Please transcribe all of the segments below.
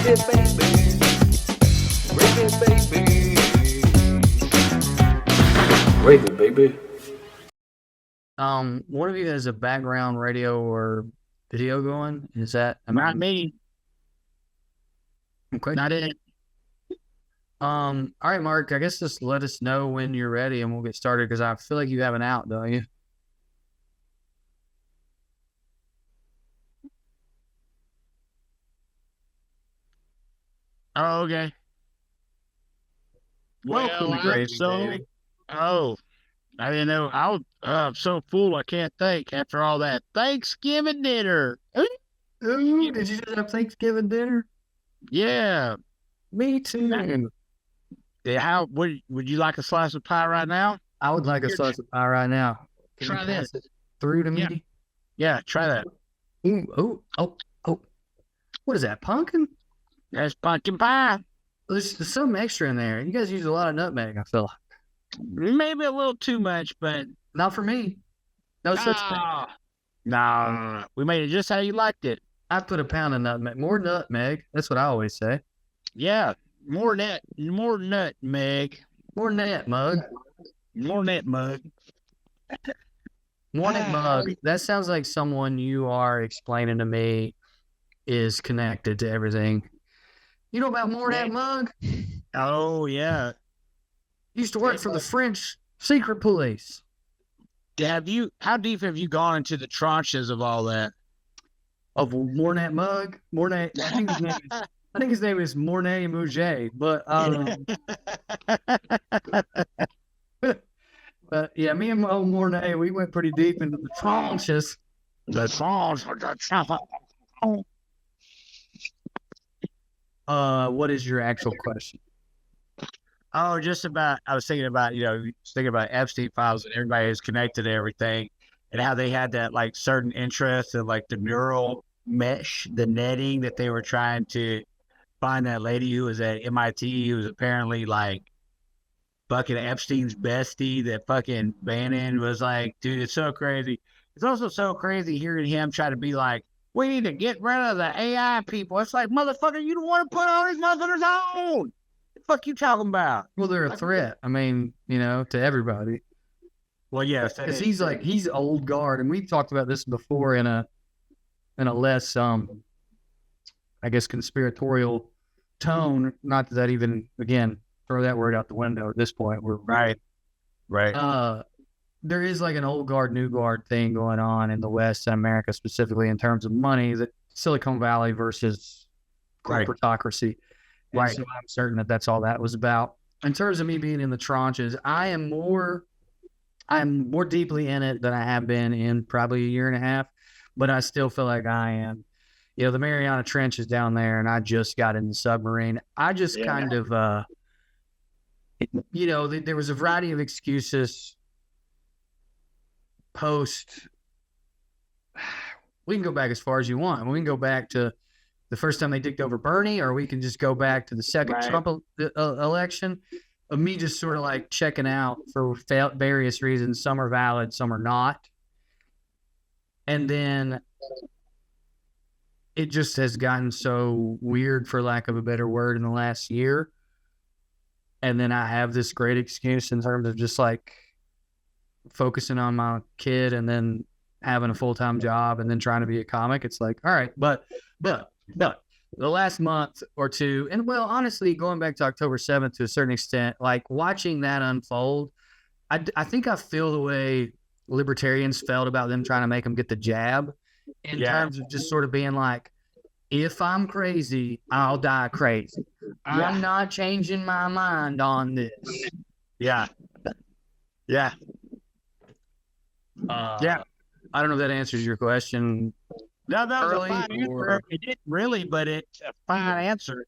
Rave it, baby. One of you has a background radio or video going? Is that Not me. okay? Not it. All right, Mark. I guess just let us know when you're ready, and we'll get started. Because I feel like you have an out, don't you? Oh, okay. Welcome to I'm Gravy, so. baby. Oh, I didn't know. I was so full. I can't think after all that Thanksgiving dinner. Ooh, did you just have Thanksgiving dinner? Yeah. Me too. Yeah. How would you like a slice of pie right now? I would like a Here, slice of pie right now. Can try you pass this. it through to Yeah. me? Yeah. Try that. Ooh, oh. What is that? Pumpkin? That's pumpkin pie. There's some extra in there. You guys use a lot of nutmeg, I feel like. Maybe a little too much, but Not for me. No such thing. no. We made it just how you liked it. I put a pound of nutmeg. More nutmeg. That's what I always say. Yeah. More nutmeg. More net mug. More net mug. More net mug. That sounds like someone you are explaining to me is connected to everything. You know about more net mug? Oh yeah. Used to work for the French secret police. How deep have you gone into the tranches of all that? Of Mornay Mug, Mornay. I think his name is Mornay Mouget, but but yeah, me and old Mornay, we went pretty deep into the tranches. The tranches. What is your actual question? Oh, I was thinking about, Epstein files and everybody is connected to everything and how they had that like certain interest in like the neural mesh, the netting that they were trying to find that lady who was at MIT who was apparently like fucking Epstein's bestie that fucking Bannon was like, dude, it's so crazy. It's also so crazy hearing him try to be like, we need to get rid of the AI people. It's like, motherfucker, you don't want to put all these motherfuckers on. The fuck you talking about? Well, they're a threat. I mean, to everybody. Well, yes, because he's old guard, and we've talked about this before in a less I guess conspiratorial tone. Not that even again throw that word out the window at this point. We're right. There is like an old guard, new guard thing going on in the West and America specifically in terms of money. That Silicon Valley versus corporatocracy. Right. So I'm certain that that's all that was about. In terms of me being in the tranches, I'm more deeply in it than I have been in probably a year and a half, but I still feel like I am. The Mariana Trench is down there, and I just got in the submarine. I just kind of, there was a variety of excuses post. We can go back as far as you want. We can go back to the first time they dicked over Bernie, or we can just go back to the second Trump election of me just sort of like checking out for various reasons. Some are valid, some are not. And then it just has gotten so weird, for lack of a better word, in the last year. And then I have this great excuse in terms of just like focusing on my kid and then having a full-time job and then trying to be a comic. It's like, all right, but the last month or two, and well, honestly, going back to October 7th to a certain extent, like watching that unfold, I think I feel the way libertarians felt about them trying to make them get the jab in terms of just sort of being like, if I'm crazy, I'll die crazy. I'm not changing my mind on this. Yeah. I don't know if that answers your question. No, that was a fine answer. It didn't really, but it's a fine answer.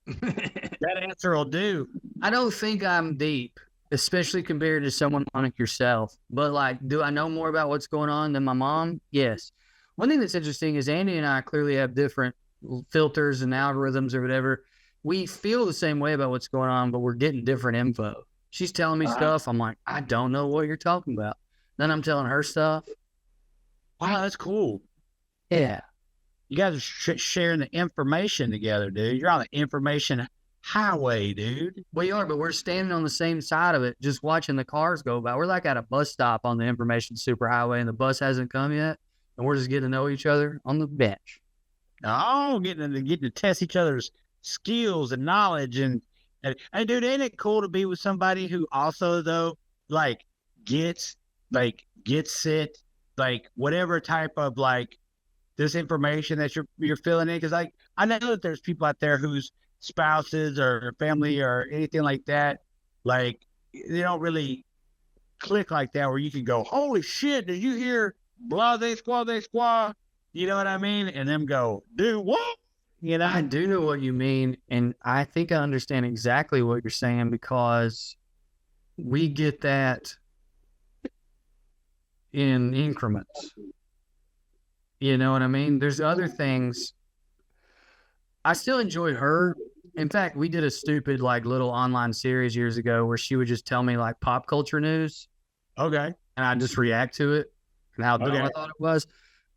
That answer will do. I don't think I'm deep, especially compared to someone like yourself. But like, do I know more about what's going on than my mom? Yes. One thing that's interesting is Andy and I clearly have different filters and algorithms or whatever. We feel the same way about what's going on, but we're getting different info. She's telling me stuff. I'm like, I don't know what you're talking about. Then I'm telling her stuff. Wow, that's cool. Yeah. You guys are sharing the information together, dude. You're on the information highway, dude. We are, but we're standing on the same side of it, just watching the cars go by. We're like at a bus stop on the information superhighway, and the bus hasn't come yet, and we're just getting to know each other on the bench. Oh, getting to test each other's skills and knowledge, and dude, ain't it cool to be with somebody who also though like gets it, like whatever type of like this information that you're filling in, because like I know that there's people out there whose spouses or family or anything like that, like they don't really click like that where you can go, holy shit, did you hear blah they squaw, you know what I mean, and them go, dude, what, you know? I do know what you mean, and I think I understand exactly what you're saying, because we get that in increments. You know what I mean? There's other things. I still enjoy her. In fact, we did a stupid like little online series years ago where she would just tell me like pop culture news. Okay. And I just react to it and how dumb I thought it was.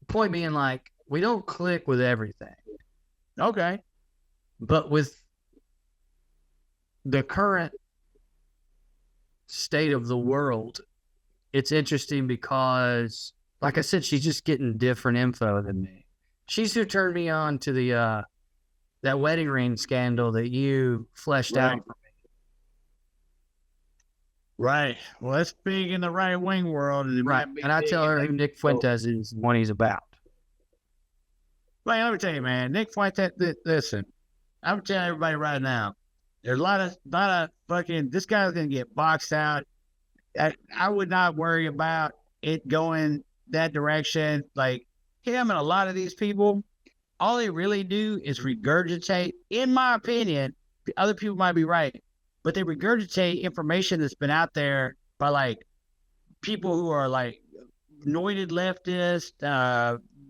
The point being, like, we don't click with everything. Okay. But with the current state of the world, it's interesting because, like I said, she's just getting different info than me. She's who turned me on to the that wedding ring scandal that you fleshed out for me. Right. Well, that's big in the right wing world. Right. And I tell her who Nick Fuentes is and what he's about. Like, let me tell you, man, Nick Fuentes, listen, I'm telling everybody right now, there's a lot of fucking, this guy's going to get boxed out. I would not worry about it going that direction. Like him and a lot of these people, all they really do is regurgitate, in my opinion, other people might be right, but they regurgitate information that's been out there by like people who are like anointed leftists,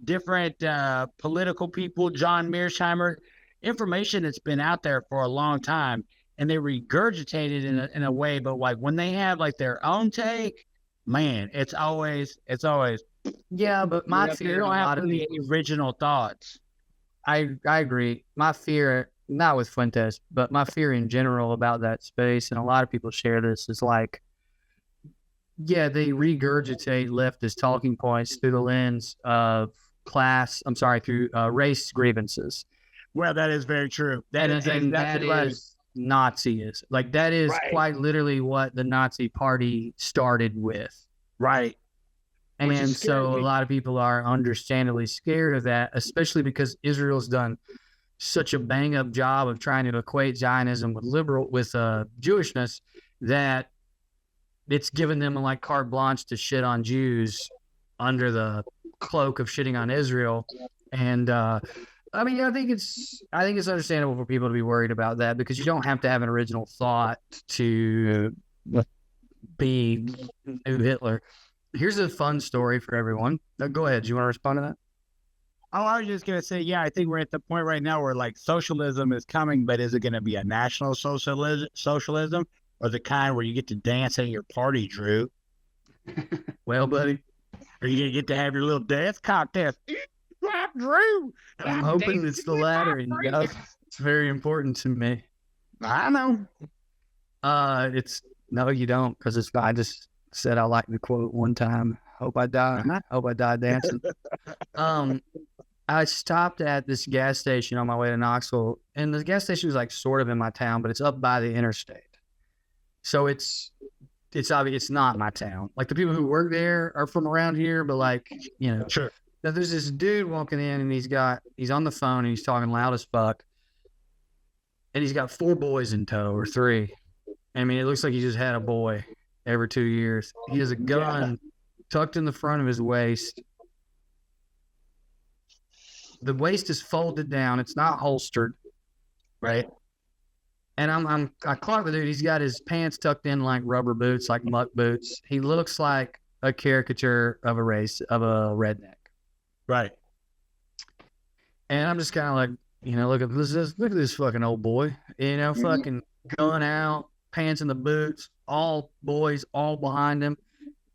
different political people, John Mearsheimer, information that's been out there for a long time, and they regurgitate it in a way. But like when they have like their own take, man, it's always yeah. But my fear, you don't have any original thoughts. I agree. My fear, not with Fuentes, but my fear in general about that space, and a lot of people share this, is like, yeah, they regurgitate leftist talking points through the lens of through race grievances. Well, that is very true. That is Nazism. Like, that is quite literally what the Nazi party started with. Right. And so a lot of people are understandably scared of that, especially because Israel's done such a bang-up job of trying to equate Zionism with Jewishness, that it's given them like carte blanche to shit on Jews under the cloak of shitting on Israel. And I mean, I think it's understandable for people to be worried about that, because you don't have to have an original thought to be new Hitler. Here's a fun story for everyone. Go ahead. Do you want to respond to that? Oh, I was just going to say, yeah, I think we're at the point right now where like socialism is coming, but is it going to be a national socialism or the kind where you get to dance at your party, Drew? Well, buddy, are you going to get to have your little dance contest? Drew. I'm hoping it's the latter. It's very important to me. I know. No, you don't, because I just said I like the quote one time. Hope I die. Hope I die dancing. I stopped at this gas station on my way to Knoxville, and the gas station was like sort of in my town, but it's up by the interstate. So it's obvious it's not my town. Like, the people who work there are from around here, but like, you know, sure. Now there's this dude walking in, and he's on the phone, and he's talking loud as fuck, and he's got 4 boys in tow, or 3. I mean, it looks like he just had a boy every 2 years. He has a gun tucked in the front of his waist. The waist is folded down. It's not holstered, right? And I clock the dude. He's got his pants tucked in like rubber boots, like muck boots. He looks like a caricature of a redneck. Right. And I'm just kind of like, you know, look at this fucking old boy, you know, fucking gun out, pants in the boots, all boys, all behind him.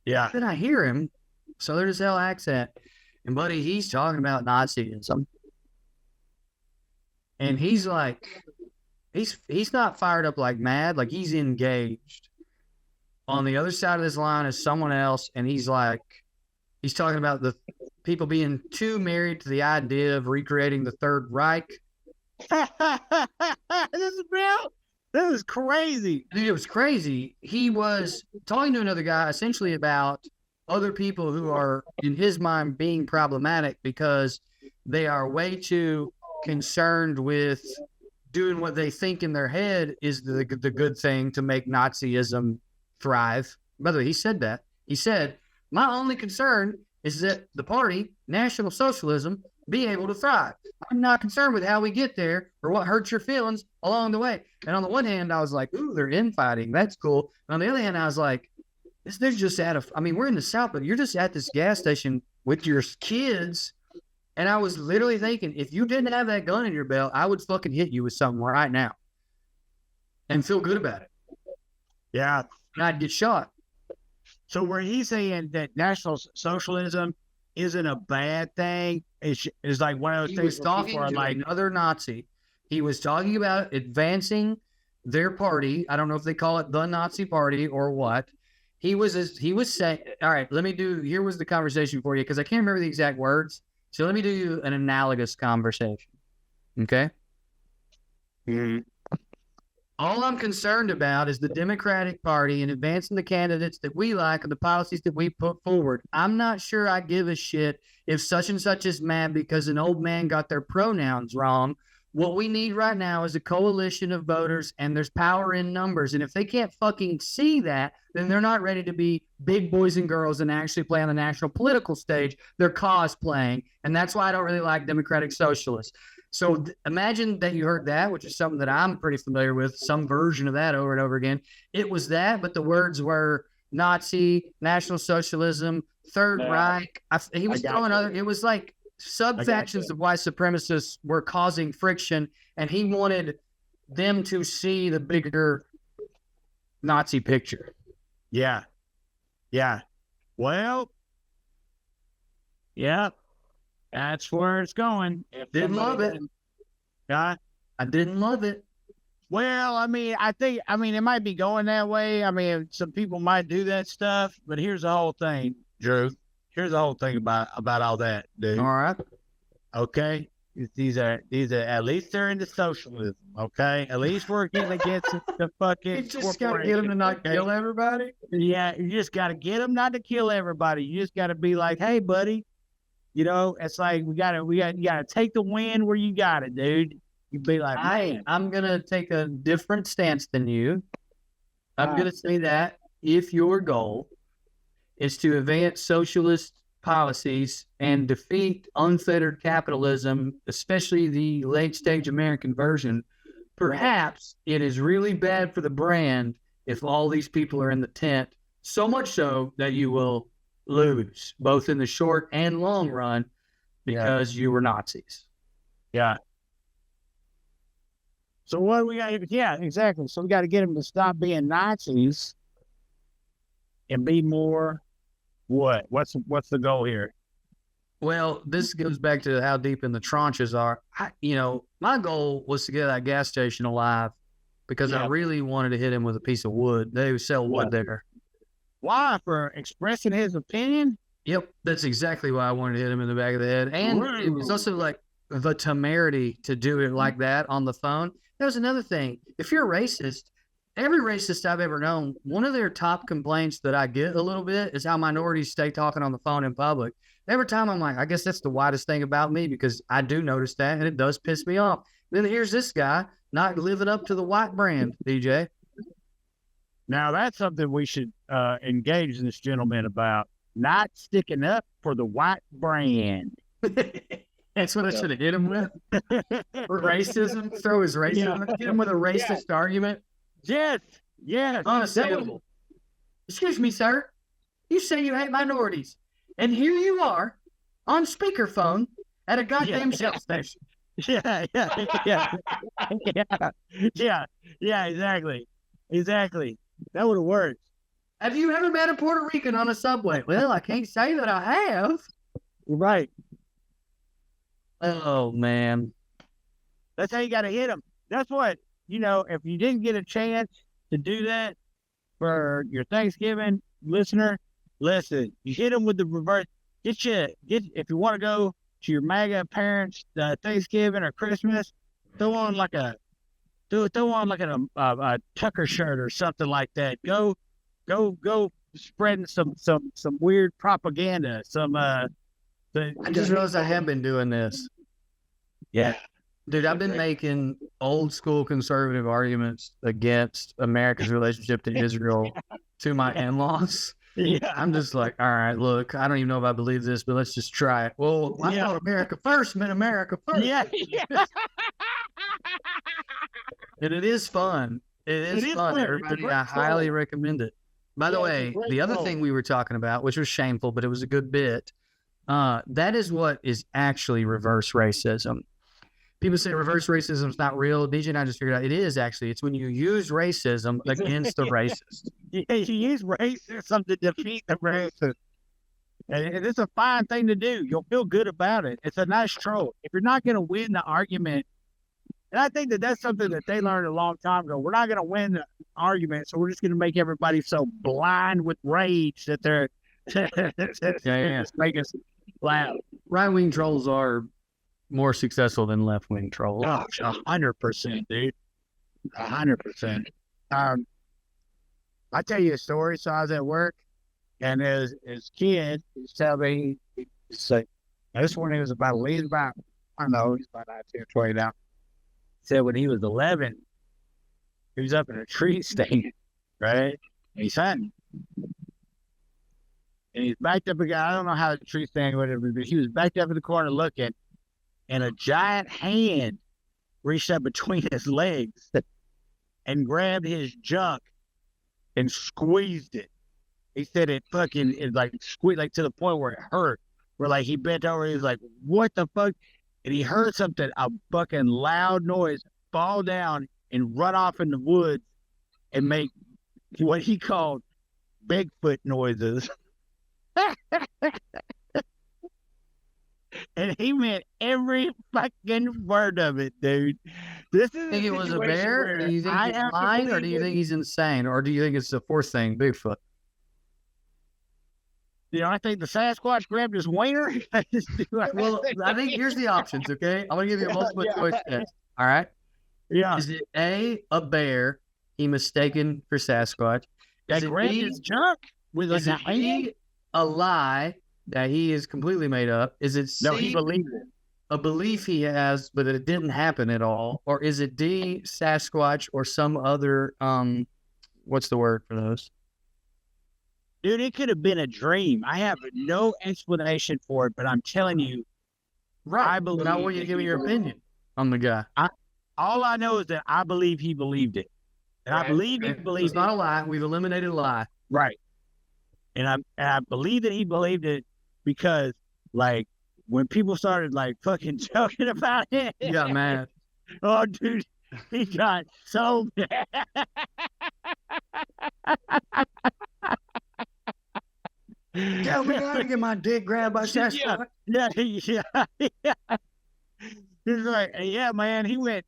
Yeah. Then I hear him, Southern as hell accent, and buddy, he's talking about Nazism. and he's like, he's not fired up like mad, like he's engaged. On the other side of this line is someone else, and he's talking about the people being too married to the idea of recreating the Third Reich. This is crazy. Dude, it was crazy. He was talking to another guy essentially about other people who are, in his mind, being problematic because they are way too concerned with doing what they think in their head is the good thing to make Nazism thrive. By the way, he said that. He said, my only concern is that the party, National Socialism, be able to thrive. I'm not concerned with how we get there or what hurts your feelings along the way. And on the one hand, I was like, ooh, they're infighting. That's cool. And on the other hand, I was like, they're just we're in the South, but you're just at this gas station with your kids. And I was literally thinking, if you didn't have that gun in your belt, I would fucking hit you with something right now and feel good about it. Yeah. And I'd get shot. So where he's saying that National Socialism isn't a bad thing, is like one of those things talking for to like another Nazi. He was talking about advancing their party. I don't know if they call it the Nazi party or what. He was saying, all right, here was the conversation for you, because I can't remember the exact words. So let me do you an analogous conversation. Okay? Mm-hmm. All I'm concerned about is the Democratic Party and advancing the candidates that we like and the policies that we put forward. I'm not sure I give a shit if such and such is mad because an old man got their pronouns wrong. What we need right now is a coalition of voters, and there's power in numbers. And if they can't fucking see that, then they're not ready to be big boys and girls and actually play on the national political stage. They're cosplaying. And that's why I don't really like Democratic Socialists. So imagine that you heard that, which is something that I'm pretty familiar with, some version of that over and over again. It was that, but the words were Nazi, National Socialism, Third Reich. He was throwing other, it was like sub-factions of white supremacists were causing friction, and he wanted them to see the bigger Nazi picture. Yeah. Yeah. Well, yeah. That's where it's going. Didn't love it. Yeah. I didn't love it. Well, I mean, it might be going that way. I mean, some people might do that stuff, but here's the whole thing, Drew. Here's the whole thing about all that, dude. All right. Okay. These are at least they're into socialism. Okay. At least we're getting against the fucking. You just gotta get them to not kill everybody. Yeah, you just gotta get them not to kill everybody. You just gotta be like, hey, buddy. You know, it's like you gotta take the win where you got it, dude. You be like, I'm gonna take a different stance than you. I'm gonna say that if your goal is to advance socialist policies and defeat unfettered capitalism, especially the late stage American version, perhaps it is really bad for the brand if all these people are in the tent, so much so that you will lose both in the short and long run because you were Nazis. Yeah. So what we got? Yeah, exactly. So we got to get them to stop being Nazis and be more. What? What's the goal here? Well, this goes back to how deep in the tranches are. My goal was to get that gas station alive because I really wanted to hit him with a piece of wood. They sell wood there. Why? For expressing his opinion? Yep, that's exactly why I wanted to hit him in the back of the head. And it was also like the temerity to do it like that on the phone. There's another thing. If you're a racist, every racist I've ever known, one of their top complaints that I get a little bit is how minorities stay talking on the phone in public. Every time I'm like, I guess that's the widest thing about me because I do notice that and it does piss me off. Then here's this guy not living up to the white brand, DJ. Now that's something we should engage this gentleman about. Not sticking up for the white brand. That's what I should have hit him with. For racism, throw his racism. Hit him with a racist argument. Yes. Unassailable. Excuse me, sir. You say you hate minorities, and here you are on speakerphone at a goddamn shell station. Yeah, exactly. That would have worked. Have you ever met a Puerto Rican on a subway? Well, I can't say that I have. You're right. Oh, man. That's how you got to hit them. That's what, if you didn't get a chance to do that for your Thanksgiving listener, listen, you hit them with the reverse. If you want to go to your MAGA parents' Thanksgiving or Christmas, throw on like a Tucker shirt or something like that. Go spreading some weird propaganda. I just realized I have been doing this. Yeah. Dude, I've been making old school conservative arguments against America's relationship to Israel to my in-laws. Yeah. I'm just like, all right, look, I don't even know if I believe this, but let's just try it. Well, I thought America first meant America first. Yeah. And it is fun. It is fun. Everybody, I highly recommend it. By the way, the other thing we were talking about, which was shameful, but it was a good bit, that is what is actually reverse racism. People say reverse racism is not real. DJ and I just figured out it is actually. It's when you use racism against the racist. Yeah, you use racism to defeat the racist. And it's a fine thing to do. You'll feel good about it. It's a nice troll. If you're not going to win the argument, and I think that's something that they learned a long time ago. We're not going to win the argument, so we're just going to make everybody so blind with rage that they're just make us laugh. Right-wing trolls are more successful than left-wing trolls. Oh, 100%, dude. 100%. I tell you a story. So I was at work, and his kid was telling me, this one he was about, he's about 19 or 20 now. He said when he was 11, he was up in a tree stand, right? And he's hunting. And he's backed up again. I don't know how the tree stand, whatever, but he was backed up in the corner looking, and a giant hand reached up between his legs and grabbed his junk and squeezed it. He said it squeezed, like to the point where it hurt. Where like he bent over, he was like, "What the fuck?" And he heard something, a fucking loud noise, fall down and run off in the woods and make what he called Bigfoot noises. And he meant every fucking word of it, dude. This is. Think it was a bear? Do you think he's lying, or do you think he's insane, or do you think it's the fourth thing, Bigfoot? I think the Sasquatch grabbed his wiener. Well, I think here's the options, okay? I'm going to give you a multiple choice test, all right? Yeah. Is it A, a bear he mistaken for Sasquatch? That grabbed his junk with is it B, a lie that he is completely made up? Is it C, no, he believed it, a belief he has, but it didn't happen at all? Or is it D, Sasquatch, or some other, what's the word for those? Dude, it could have been a dream. I have no explanation for it, but I'm telling you, right. I believe. But I want you to give me your opinion on the guy. All I know is that I believe he believed it, and I believe he believed it. It's not a lie. We've eliminated a lie. Right. And I believe that he believed it because, like, when people started like fucking joking about it, You got mad. oh, dude, he got so mad. Tell me how to get my dick grabbed by Sasquatch. Yeah. He's like, yeah, man, he was,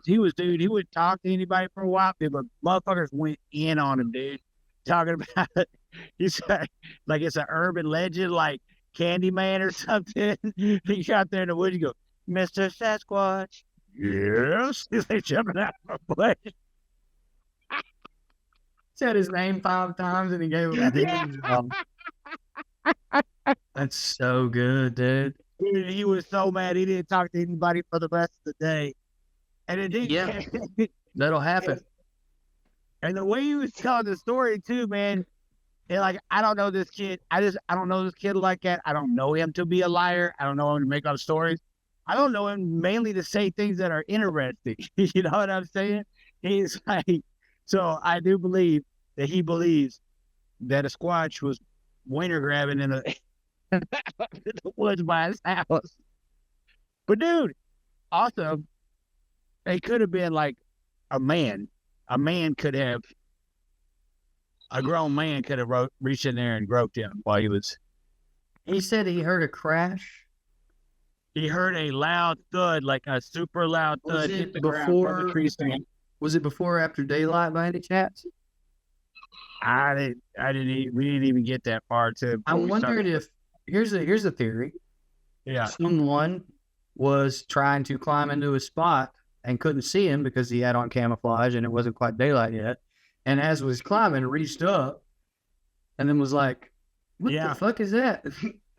dude, he wouldn't talk to anybody for a while, but motherfuckers went in on him, dude, talking about it. He's like it's an urban legend, like Candyman or something. He got there in the woods, you go, Mr. Sasquatch. Yes. He's like jumping out of a place. Said his name 5 times and he gave him a damn job. That's so good, dude. Dude, he was so mad he didn't talk to anybody for the rest of the day. And it didn't. Yeah. That'll happen. And the way he was telling the story too, man, and like I don't know this kid. I don't know this kid like that. I don't know him to be a liar. I don't know him to make up stories. I don't know him mainly to say things that are interesting. You know what I'm saying? He's like, so I do believe that he believes that a Squatch was winter grabbing in the woods by his house. But dude, also, it could have been like a man. A grown man could have reached in there and groped him while he was. He said he heard a crash. he heard a loud thud, like a super loud thud hit the ground from the tree stand. Was it before or after daylight by any chance? We didn't even get that far to. I'm wondering if here's a theory. Yeah. Someone was trying to climb into a spot and couldn't see him because he had on camouflage and it wasn't quite daylight yet. And as was climbing, reached up and then was like, "What the fuck is that?"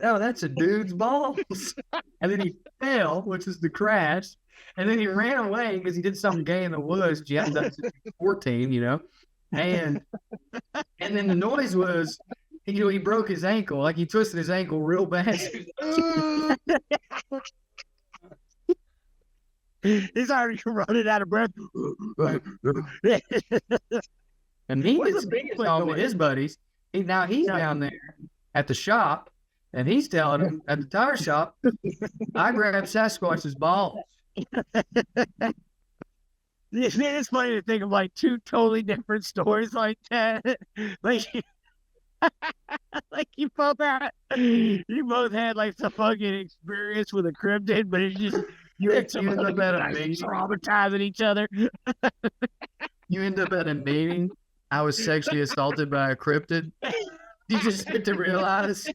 "Oh, that's a dude's balls." And then he fell, which is the crash. And then he ran away because he did something gay in the woods. You haven't done since 14, you know. And then the noise was, he broke his ankle, like he twisted his ankle real bad. He's already running out of breath. And he was talking to his buddies. He's down there at the shop, and he's telling him at the tire shop, "I grabbed Sasquatch's balls." It's funny to think of like two totally different stories like that. Like you both had like some fucking experience with a cryptid, but it's just you end up at a meeting traumatizing each other. You end up at a meeting. I was sexually assaulted by a cryptid. You just get to realize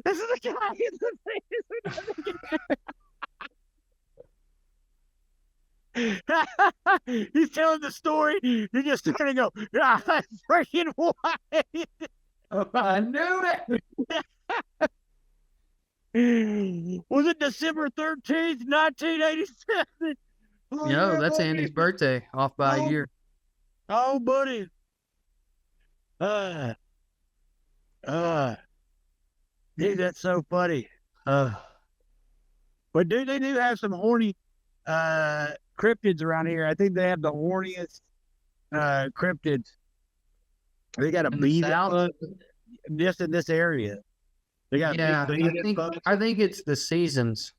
this is the guy. He's telling the story. You just kind of go, "Ah, freaking white." Oh, I knew it. Was it December 13th, 1987? Oh, no, that's buddy. Andy's birthday, off by a year. Oh, buddy. Dude, that's so funny. But dude, they do have some horny cryptids around here. I think they have the horniest cryptids. They got a bee just in this area. They got I think it's the seasons.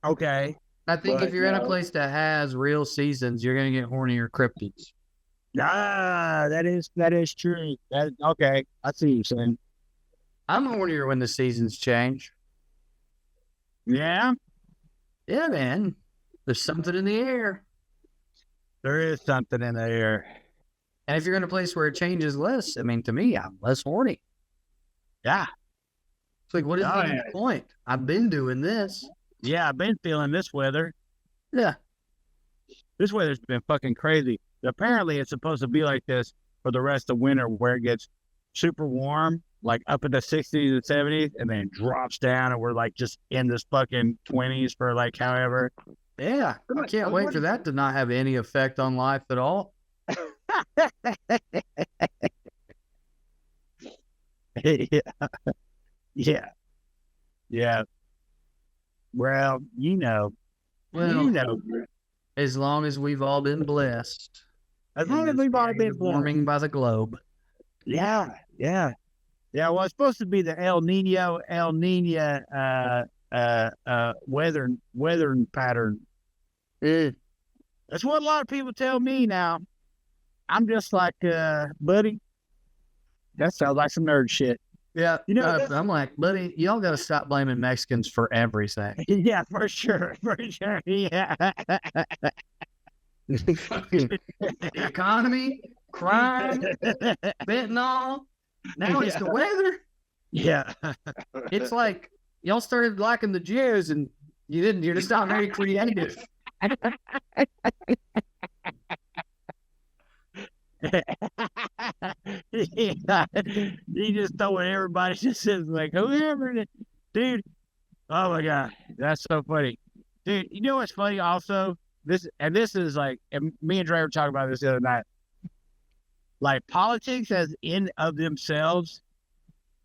Okay. I think if you're in a place that has real seasons, you're gonna get hornier cryptids. That is true. Okay. I see what you're saying. I'm hornier when the seasons change. Yeah? Yeah, man. There's something in the air. There is something in the air. And if you're in a place where it changes less, I mean, to me, I'm less horny. Yeah. It's like, what is the point? I've been doing this. Yeah, I've been feeling this weather. Yeah. This weather's been fucking crazy. Apparently, it's supposed to be like this for the rest of winter where it gets super warm, like up in the 60s and 70s, and then drops down and we're like just in this fucking 20s for like however. Yeah. I can't wait for that to not have any effect on life at all. Yeah. Well, as long as we've all been blessed. As long as we've all been warming by the globe. Yeah. Well, it's supposed to be the El Nino weathering pattern. That's what a lot of people tell me now. I'm just like, buddy, that sounds like some nerd shit. Yeah, I'm like, buddy, y'all got to stop blaming Mexicans for everything. Yeah, for sure. Yeah. Economy, crime, fentanyl. Now it's the weather. Yeah. It's like y'all started liking the Jews and you didn't. You're just not very creative. Yeah. He just throwing everybody just says like whoever, dude. Oh my god, that's so funny, dude. You know what's funny also? This is like, and me and Dre were talking about this the other night. Like politics as in of themselves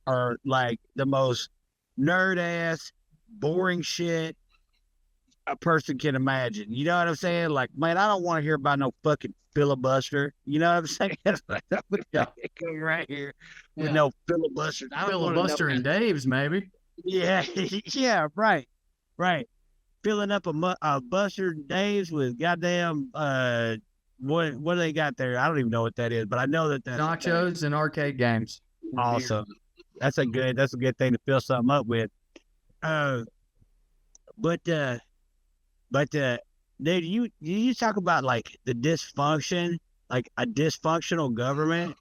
are like the most nerd ass, boring shit a person can imagine. You know what I'm saying? Like, man, I don't want to hear about no fucking filibuster. You know what I'm saying? Right here with no filibuster. Filibuster and Dave's, maybe. Yeah, yeah, right. Filling up a Buster Dave's with goddamn what do they got there? I don't even know what that is, but I know that's nachos and arcade games. Awesome. That's a good thing to fill something up with. Uh, but dude, you talk about like the dysfunction, like a dysfunctional government,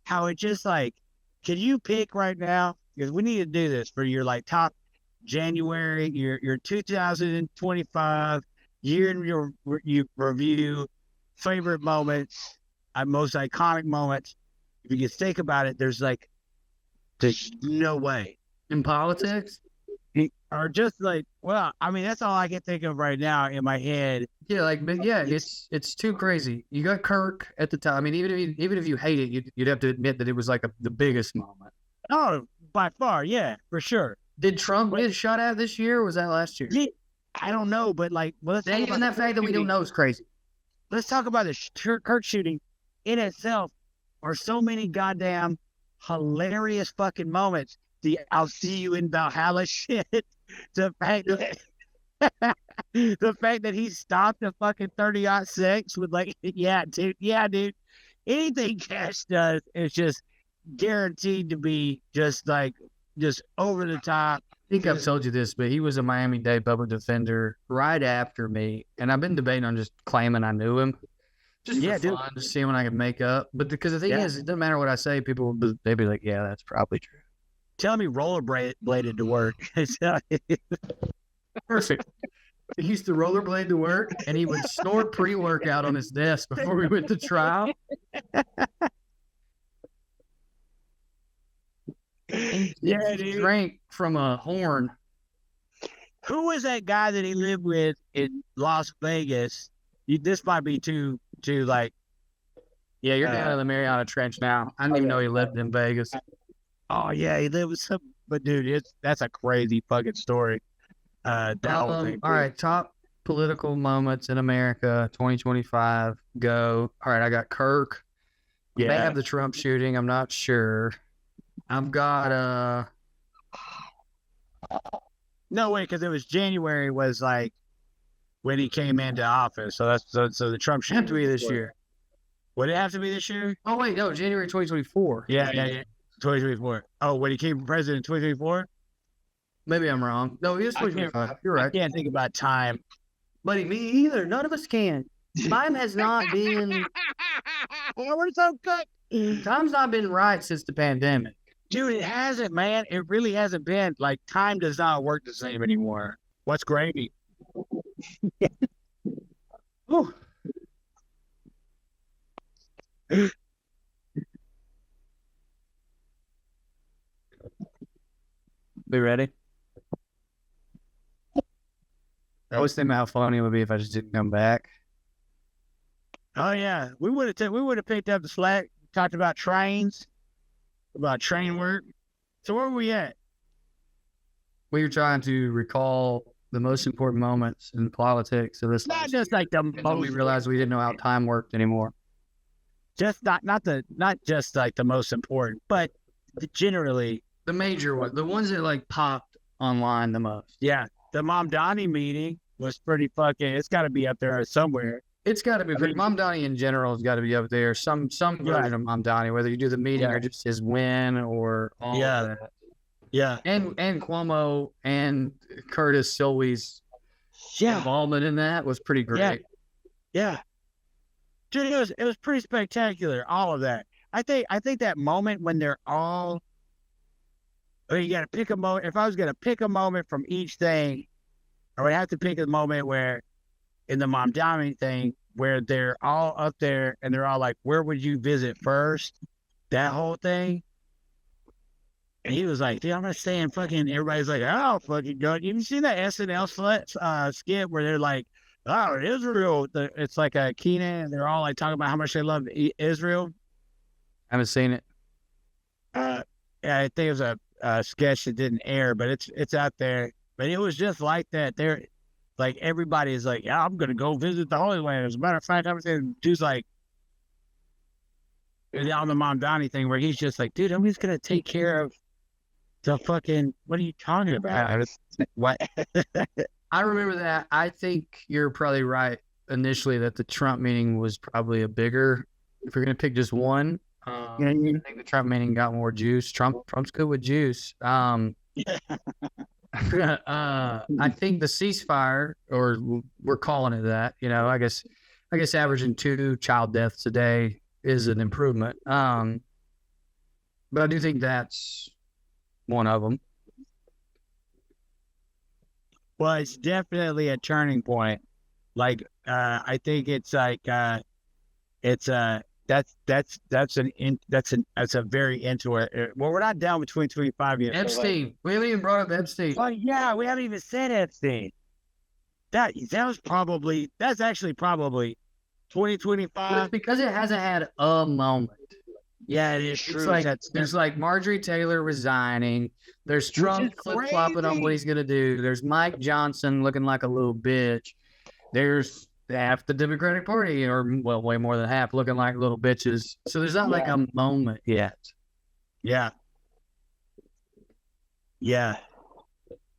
how it just like, can you pick right now? Because we need to do this for your like top January, your 2025 year in your review, favorite moments, most iconic moments. If you just think about it, there's no way. In politics? Or just like, well, I mean, that's all I can think of right now in my head. Yeah, but yeah, it's too crazy. You got Kirk at the time. I mean, even if you hate it, you'd have to admit that it was like the biggest moment. Oh, by far, yeah, for sure. Did Trump get shot at this year, or was that last year? Yeah, I don't know, but like, let's talk Even about that fact that we don't know is crazy. Let's talk about the Kirk shooting in itself. Are so many goddamn hilarious fucking moments. The "I'll see you in Valhalla" shit. The fact that he stopped a fucking 30-06 with like, yeah, dude. Anything Cash does is just guaranteed to be just over the top. I think I've told you this, but he was a Miami-Dade public defender right after me, and I've been debating on just claiming I knew him. Just for fun, just seeing what I could make up. But because the thing is, it doesn't matter what I say, they'd be like, yeah, that's probably true. Tell me rollerbladed to work. Perfect. He used to rollerblade to work, and he would snort pre-workout on his desk before we went to trial. Yeah, dude. Drank from a horn. Who was that guy that he lived with in Las Vegas? This might be too like. Yeah, you're down in the Mariana Trench now. I didn't even know he lived in Vegas. Oh yeah, he lived with some. But dude, that's a crazy fucking story. That whole thing. All right, top political moments in America, 2025. Go. All right, I got Kirk. Yeah. May have the Trump shooting. I'm not sure. I've got No way, because it was January was like when he came into office. So the Trump shooting have to be this year. Would it have to be this year? Oh wait, no, January 2024. Yeah. 2024. Oh, when he came president in 2024? Maybe I'm wrong. No, it is 2025. You're right. I can't think about time. Buddy, me either. None of us can. Time has not been. We're so good. Time's not been right since the pandemic. Dude, it hasn't, man. It really hasn't been. Like, time does not work the same anymore. What's gravy? Whew. Be ready? I was thinking how funny it would be if I just didn't come back. Oh yeah, we would have picked up the slack. Talked about trains, about train work. So where were we at? We were trying to recall the most important moments in politics of this. Not just like the most. We realized we didn't know how time worked anymore. Just not just like the most important, but generally the major one, the ones that like popped online the most. Yeah, the Mamdani meeting was pretty fucking. It's got to be up there somewhere. It's got to be. Mamdani in general has got to be up there. Some version of Mamdani, whether you do the meeting or just his win or all of that. Yeah, and Cuomo and Curtis Silwy's involvement in that was pretty great. Yeah. Dude, it was pretty spectacular. All of that. I think that moment when they're all. You got to pick a moment. If I was going to pick a moment from each thing, I would have to pick a moment where, in the Mamdani thing, where they're all up there and they're all like, "Where would you visit first?" That whole thing. And he was like, "Dude, I'm gonna stay in fucking." Everybody's like, "Oh, fucking good." You seen that SNL skit where they're like, "Oh, Israel." It's like a Keenan, and they're all like talking about how much they love Israel. I haven't seen it. Yeah, I think it was a sketch that didn't air, but it's out there. But it was just like that. They're like, everybody's like, "Yeah, I'm gonna go visit the Holy Land." As a matter of fact, everything. Dude's like, on the Mamdani thing, where he's just like, "Dude, I'm just gonna take care of the fucking." What are you talking about? What? I remember that. I think you're probably right initially that the Trump meeting was probably a bigger. If you're gonna pick just one, You know, I think the Trump meeting got more juice. Trump's good with juice. I think the ceasefire, or we're calling it that, I guess averaging 2 child deaths a day is an improvement. But I do think that's one of them. well, it's definitely a turning point. Like, I think it's like, it's that's a very into it. Well, we're not down between 25 years. Epstein. We haven't even brought up Epstein. Oh yeah, we haven't even said Epstein. That's actually probably 2025. Because it hasn't had a moment. Yeah, it is true. There's like Marjorie Taylor resigning. There's Trump flip-flopping on what he's going to do. There's Mike Johnson looking like a little bitch. There's half the Democratic Party, or well, way more than half, looking like little bitches. So there's not like a moment yet. Yeah. Yeah.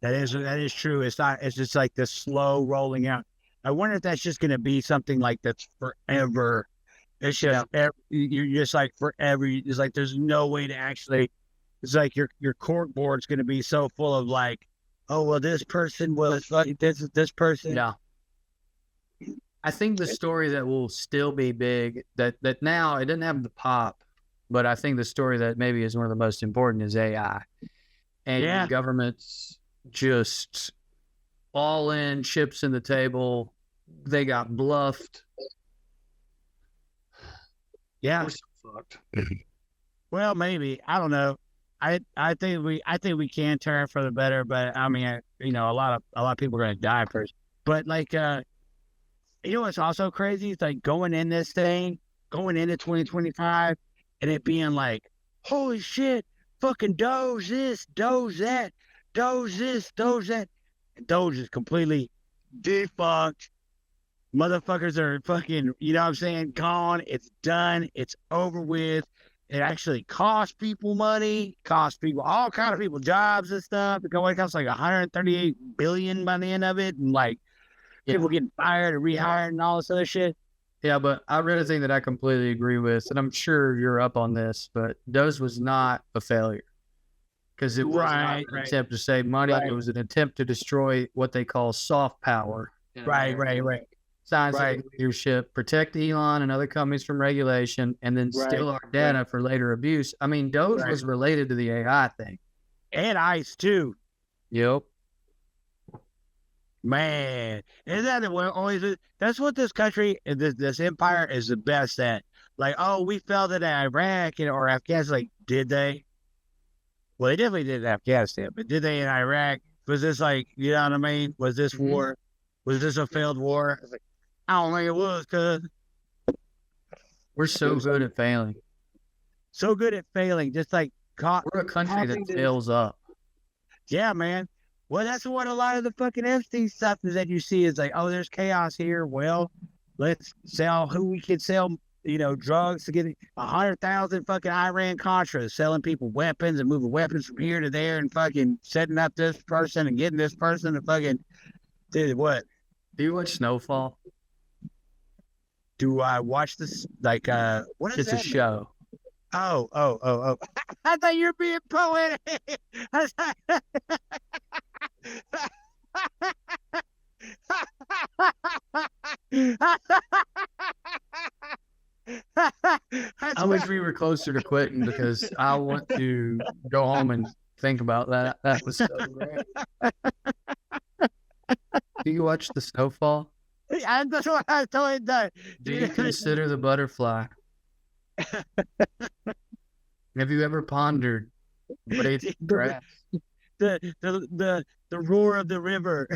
That is true. It's just like the slow rolling out. I wonder if that's just going to be something like that's forever. It's just you're just like forever. It's like there's no way to actually. It's like your court board's going to be so full of like, oh well, this person was this person. Yeah. I think the story that will still be big, that now it doesn't have the pop, but I think the story that maybe is one of the most important is AI, and governments just all in, chips in the table. They got bluffed. Yeah. We're so fucked. Well, maybe. I don't know. I think we can turn for the better, but I mean, a lot of people are going to die first. But like, what's also crazy? It's like going into 2025, and it being like, holy shit, fucking Doge this, Doge that, Doge this, Doge that. And Doge is completely defunct. Motherfuckers are fucking, gone. It's done. It's over with. It actually costs people money, all kind of people jobs and stuff. It costs like 138 billion by the end of it, and like people getting fired and rehired and all this other shit. Yeah, but I read a thing that I completely agree with, and I'm sure you're up on this, but Doge was not a failure because it was not an attempt to save money. It was an attempt to destroy what they call soft power. Right. Science leadership, protect Elon and other companies from regulation, and then steal our data for later abuse. I mean, Doge was related to the AI thing. And ICE, too. Yep. Man, isn't that always? That's what this country, this empire is the best at. Like, oh, we failed in Iraq or Afghanistan. Like, did they? Well, they definitely did in Afghanistan, but did they in Iraq? Was this like, you know what I mean? Was this war? Was this a failed war? I don't think it was, cuz. We're so good at failing. So good at failing, just like we're a country that fails up. Yeah, man. Well, that's what a lot of the fucking Epstein stuff is that you see is like, oh, there's chaos here. Well, let's sell who we can sell, drugs to get 100,000 fucking Iran Contras, selling people weapons and moving weapons from here to there and fucking setting up this person and getting this person to fucking did what? Do you watch Snowfall? Do I watch this? Like, what is it's that? A show. Oh. I thought you were being poetic. I wish we were closer to quitting because I want to go home and think about that. That was so great. Do you watch the Snowfall? That's what I told you. Do you consider the butterfly? Have you ever pondered the grass? The roar of the river.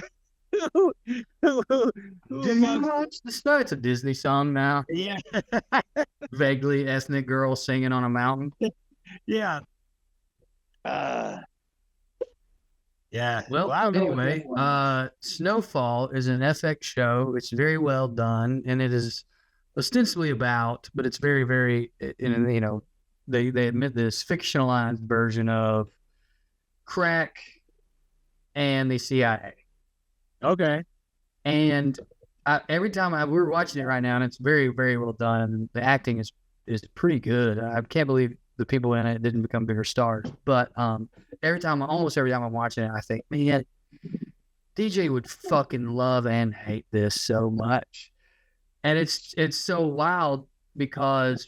Do you watch the snow? It's a Disney song now. Yeah. Vaguely ethnic girl singing on a mountain. Yeah. Yeah. Well, anyway, Snowfall is an FX show. It's very well done, and it is ostensibly about, but it's very, very, they admit this fictionalized version of crack and the CIA. Okay. And every time we're watching it right now, and it's very, very well done. The acting is is pretty good. I can't believe the people in it didn't become bigger stars. But almost every time I'm watching it, I think, man, DJ would fucking love and hate this so much. And it's so wild because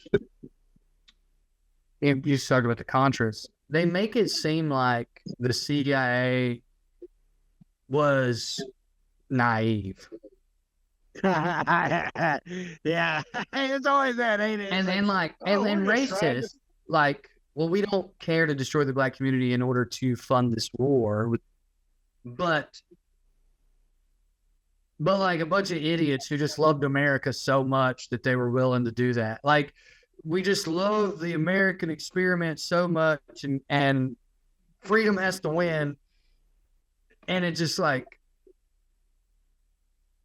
if you talked about the Contras, they make it seem like the CIA was naive. Yeah, it's always that, ain't it? And then racist, like, well, we don't care to destroy the black community in order to fund this war, but like a bunch of idiots who just loved America so much that they were willing to do that. Like, we just love the American experiment so much, and freedom has to win. And it's just like,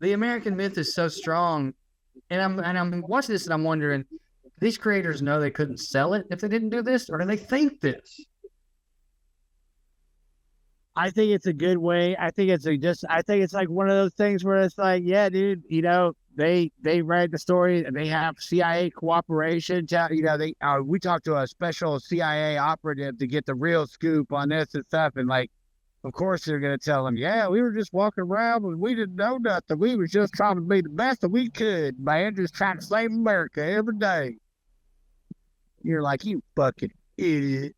the American myth is so strong. And I'm watching this and I'm wondering, these creators know they couldn't sell it if they didn't do this, or do they think this? I think it's a good way. I think it's like one of those things where it's like, yeah, dude, you know, they read the story and they have CIA cooperation. You know, we talked to a special CIA operative to get the real scoop on this and stuff. And like, of course they're going to tell them, yeah, we were just walking around and we didn't know nothing. We was just trying to be the best that we could, man, just trying to save America every day. You're like, you fucking idiot.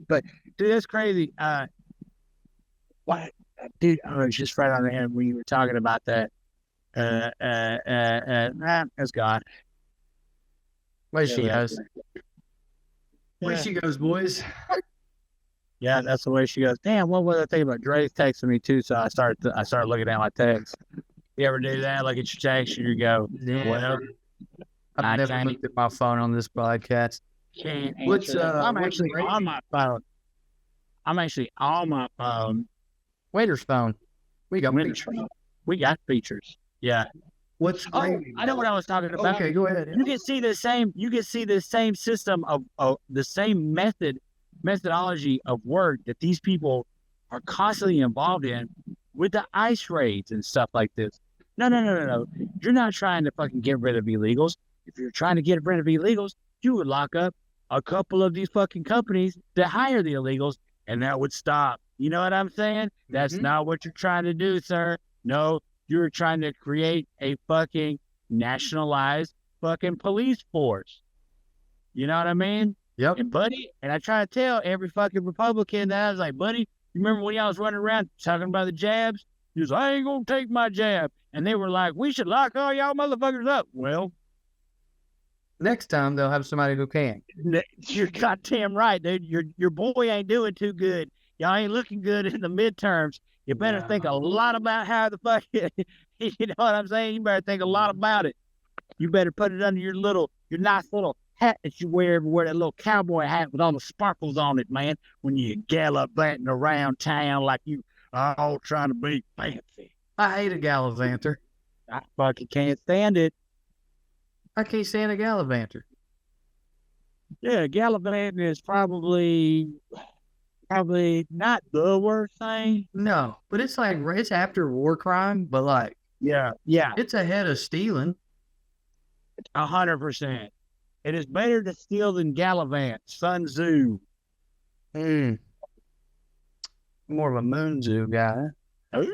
But dude, that's crazy. What, dude? I was just right on the end when you were talking about that. It's gone. Where she goes. Where she goes, boys. Yeah, that's the way she goes. Damn, what was I thinking about? Dre's texting me too, so I started looking at my text. You ever do that? Look at your text and you go, yeah. Well, I've never looked at my phone on this podcast. I'm actually on my phone. Waiter's phone. We got features. We got features. Yeah. I know what I was talking about. Okay, go ahead. You can see the same system of the same methodology of work that these people are constantly involved in with the ICE raids and stuff like this. No. You're not trying to fucking get rid of illegals. If you're trying to get rid of illegals, you would lock up a couple of these fucking companies that hire the illegals, and that would stop. You know what I'm saying? That's not what you're trying to do, sir. No, you're trying to create a fucking nationalized fucking police force. You know what I mean? Yep. And buddy, and I try to tell every fucking Republican that I was like, buddy, you remember when y'all was running around talking about the jabs? He was like, I ain't gonna take my jab. And they were like, we should lock all y'all motherfuckers up. Well, next time they'll have somebody who can. You're goddamn right, dude. Your boy ain't doing too good. Y'all ain't looking good in the midterms. You better think a lot about how the fuck, you know what I'm saying? You better think a lot about it. You better put it under your nice little hat that you wear everywhere, that little cowboy hat with all the sparkles on it, man, when you gallivanting around town like you all trying to be fancy. I hate a gallivanter. I fucking can't stand it. I can't stand a gallivanter. Yeah, gallivanting is probably not the worst thing. No, but it's like, it's after war crime, but like, yeah, it's ahead of stealing. 100%. It is better to steal than gallivant. Sun Tzu. More of a moon zoo guy. The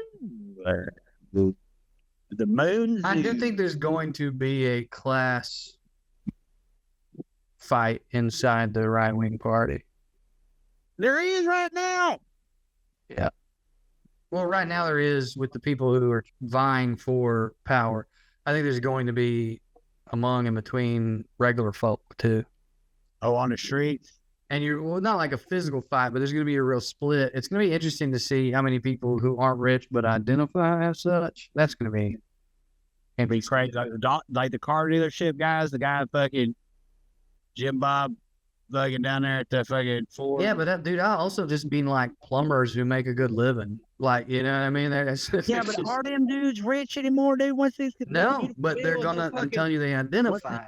moon zoo. I do think there's going to be a class fight inside the right-wing party. There is right now. Yeah. Well, right now there is with the people who are vying for power. I think there's going to be among and between regular folk too. Oh, on the streets? And not like a physical fight, but there's going to be a real split. It's going to be interesting to see how many people who aren't rich but identify as such. That's going to be crazy. Like the car dealership guys, the guy fucking Jim Bob fucking down there at the fucking Ford. Yeah, but that dude, I also just mean like plumbers who make a good living. Like, you know what I mean? Yeah, but are them dudes rich anymore, dude? Once these but they're gonna. I'm telling you, they identify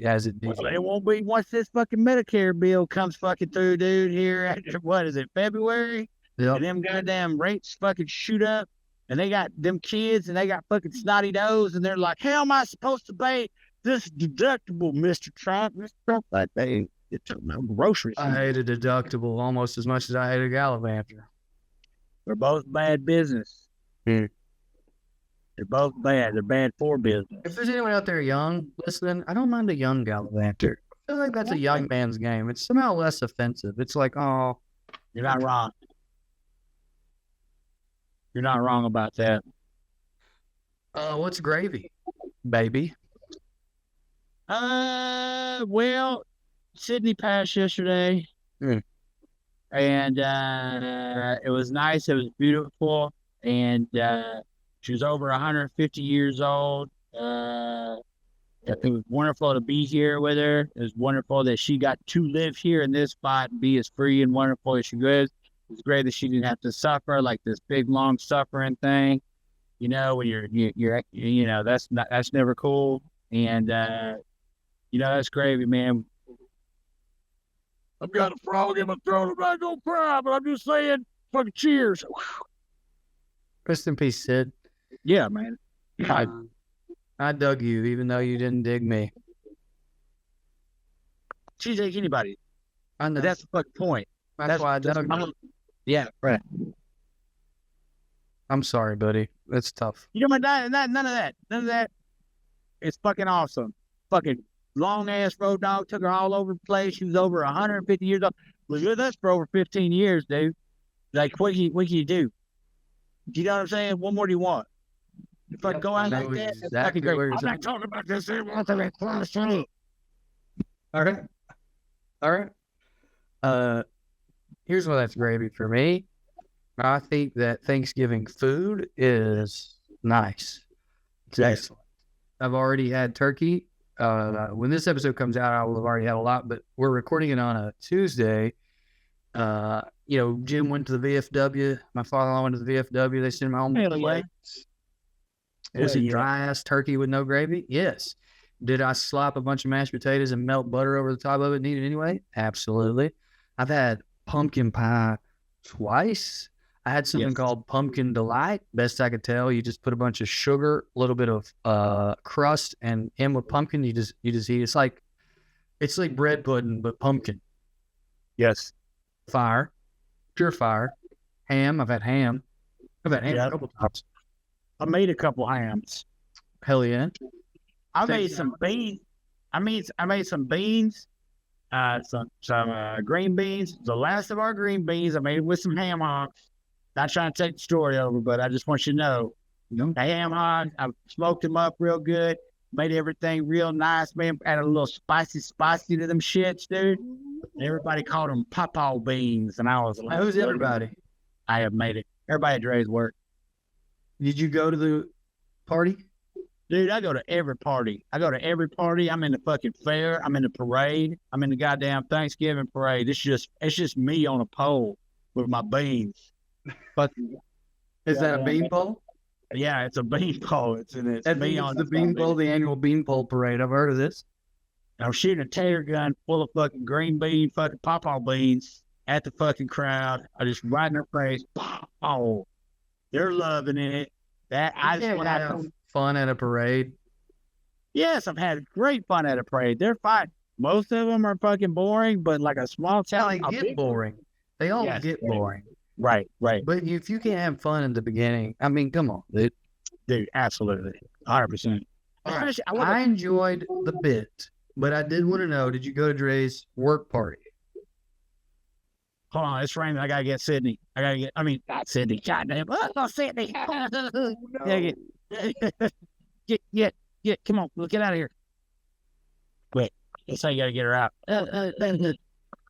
as it. Well, they won't be once this fucking Medicare bill comes fucking through, dude. Here after what is it, February? Yep. And them goddamn rates fucking shoot up, and they got them kids, and they got fucking snotty nose, and they're like, "How am I supposed to this deductible, Mr. Trump. Mr. Trump, like, they took my groceries. I hate a deductible almost as much as I hate a gallivanter. They're both bad business. They're both bad. They're bad for business. If there's anyone out there young listening, I don't mind a young gallivanter. I feel like that's a young man's game. It's somehow less offensive. It's like, oh, You're not wrong. You're not wrong about that. what's gravy, baby? Well, Sydney passed yesterday, and it was nice. It was beautiful, and she was over 150 years old. It was wonderful to be here with her. It was wonderful that she got to live here in this spot and be as free and wonderful as she was. It was great that she didn't have to suffer like this big long suffering thing. You know, when you're you know, that's never cool. And you know, that's gravy, man. I've got a frog in my throat. I'm not gonna cry, but I'm just saying, fucking cheers. Rest in peace, Sid. Yeah, man. I dug you, even though you didn't dig me. She take anybody. I know. That's the fucking point. That's why I dug you. Yeah, right. I'm sorry, buddy. That's tough. You know, none of that. None of that. It's fucking awesome. Fucking long ass road dog. Took her all over the place. She was over 150 years old. Was with us for over 15 years, dude. Like, what can you do? You know what I'm saying? What more do you want? If I go out like that, that's fucking great. I'm not talking about this. All right. All right. Here's what that's gravy for me. I think that Thanksgiving food is nice. It's excellent. I've already had turkey. When this episode comes out, I will have already had a lot, but we're recording it on a Tuesday. You know, Jim went to the VFW. My father-in-law went to the VFW. They sent him home. Anyway. Was it dry-ass turkey with no gravy? Yes. Did I slap a bunch of mashed potatoes and melt butter over the top of it and eat it anyway? Absolutely. I've had pumpkin pie twice. I had something called pumpkin delight. Best I could tell, you just put a bunch of sugar, a little bit of crust, and in with pumpkin. You just eat. It's like bread pudding, but pumpkin. Yes. Fire, pure fire. Ham. I've had ham. I've had ham a couple times. I made a couple hams. Hell yeah. I made some beans. I made some beans. Some green beans. The last of our green beans. I made it with some ham hocks. Not trying to take the story over, but I just want you to know, the ham hocks. I smoked them up real good. Made everything real nice, man. Added a little spicy to them shits, dude. Everybody called them pawpaw beans, and I was like, "Who's everybody?" I have made it. Everybody at Dre's work. Did you go to the party? Dude, I go to every party. I'm in the fucking fair. I'm in the parade. I'm in the goddamn Thanksgiving parade. It's just me on a pole with my beans. Fucking, is that a bean pole? Yeah, it's a bean pole. It's me on the bean pole, the annual bean pole parade. I've heard of this. I'm shooting a tater gun full of fucking green bean, fucking pawpaw beans at the fucking crowd. I just right in their face. Oh, they're loving it. I just want to have fun at a parade. Yes, I've had great fun at a parade. They're fine. Most of them are fucking boring, but like a small town, they get boring. They all get boring. Right. But if you can't have fun in the beginning, I mean, come on, dude. Dude, absolutely. 100%. Right. I enjoyed the bit, but I did want to know, did you go to Dre's work party? Hold on, it's raining. I gotta get Sydney. Not Sydney. Goddamn. Oh, Sydney. No. Yeah, get. Come on, let's get out of here. Wait, that's how you gotta get her out.